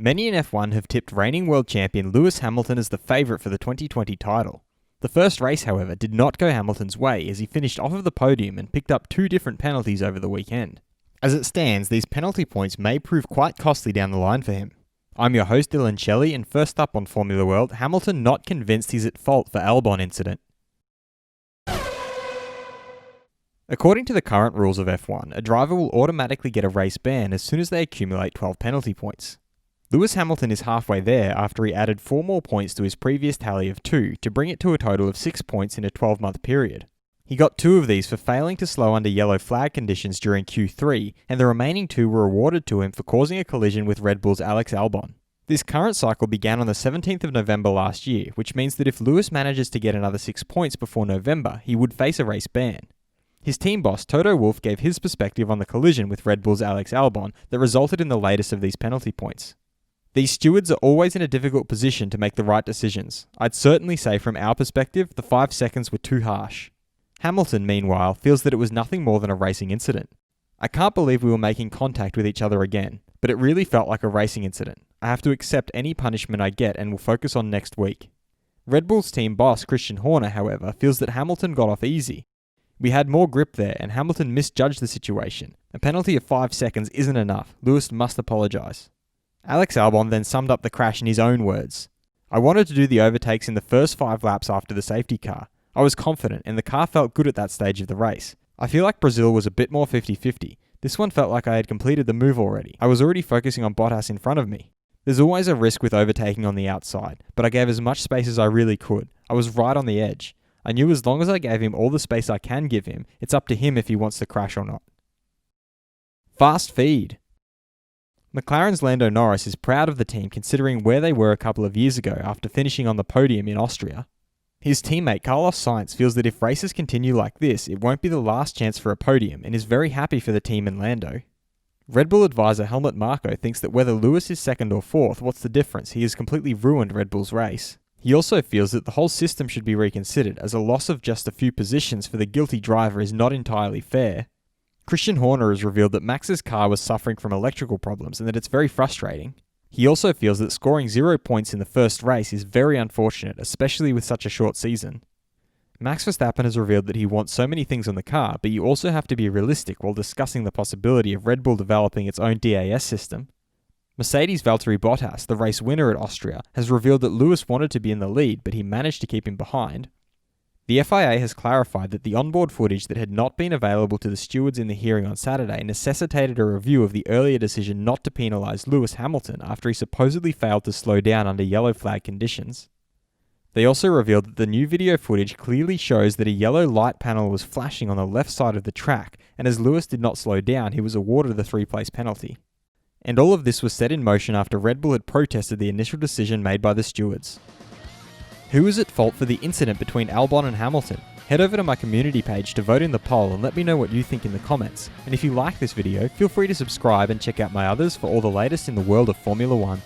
Many in F1 have tipped reigning world champion Lewis Hamilton as the favourite for the 2020 title. The first race, however, did not go Hamilton's way as he finished off of the podium and picked up 2 different penalties over the weekend. As it stands, these penalty points may prove quite costly down the line for him. I'm your host Dillon Shelley, and first up on Formula World, Hamilton not convinced he's at fault for Albon incident. According to the current rules of F1, a driver will automatically get a race ban as soon as they accumulate 12 penalty points. Lewis Hamilton is halfway there after he added 4 more points to his previous tally of 2 to bring it to a total of 6 points in a 12-month period. He got 2 of these for failing to slow under yellow flag conditions during Q3, and the remaining 2 were awarded to him for causing a collision with Red Bull's Alex Albon. This current cycle began on the 17th of November last year, which means that if Lewis manages to get another 6 points before November, he would face a race ban. His team boss Toto Wolff gave his perspective on the collision with Red Bull's Alex Albon that resulted in the latest of these penalty points. These stewards are always in a difficult position to make the right decisions. I'd certainly say from our perspective, the 5 seconds were too harsh. Hamilton, meanwhile, feels that it was nothing more than a racing incident. I can't believe we were making contact with each other again, but it really felt like a racing incident. I have to accept any punishment I get and will focus on next week. Red Bull's team boss Christian Horner, however, feels that Hamilton got off easy. We had more grip there and Hamilton misjudged the situation. A penalty of 5 seconds isn't enough. Lewis must apologise. Alex Albon then summed up the crash in his own words. I wanted to do the overtakes in the first 5 laps after the safety car. I was confident and the car felt good at that stage of the race. I feel like Brazil was a bit more 50-50. This one felt like I had completed the move already. I was already focusing on Bottas in front of me. There's always a risk with overtaking on the outside, but I gave as much space as I really could. I was right on the edge. I knew as long as I gave him all the space I can give him, it's up to him if he wants to crash or not. Fast feed. McLaren's Lando Norris is proud of the team considering where they were a couple of years ago after finishing on the podium in Austria. His teammate Carlos Sainz feels that if races continue like this, it won't be the last chance for a podium and is very happy for the team and Lando. Red Bull advisor Helmut Marko thinks that whether Lewis is 2nd or 4th, what's the difference? He has completely ruined Red Bull's race. He also feels that the whole system should be reconsidered as a loss of just a few positions for the guilty driver is not entirely fair. Christian Horner has revealed that Max's car was suffering from electrical problems and that it's very frustrating. He also feels that scoring 0 points in the first race is very unfortunate, especially with such a short season. Max Verstappen has revealed that he wants so many things on the car, but you also have to be realistic while discussing the possibility of Red Bull developing its own DAS system. Mercedes' Valtteri Bottas, the race winner at Austria, has revealed that Lewis wanted to be in the lead, but he managed to keep him behind. The FIA has clarified that the onboard footage that had not been available to the stewards in the hearing on Saturday necessitated a review of the earlier decision not to penalise Lewis Hamilton after he supposedly failed to slow down under yellow flag conditions. They also revealed that the new video footage clearly shows that a yellow light panel was flashing on the left side of the track, and as Lewis did not slow down, he was awarded the 3-place penalty. And all of this was set in motion after Red Bull had protested the initial decision made by the stewards. Who is at fault for the incident between Albon and Hamilton? Head over to my community page to vote in the poll and let me know what you think in the comments. And if you like this video, feel free to subscribe and check out my others for all the latest in the world of Formula 1.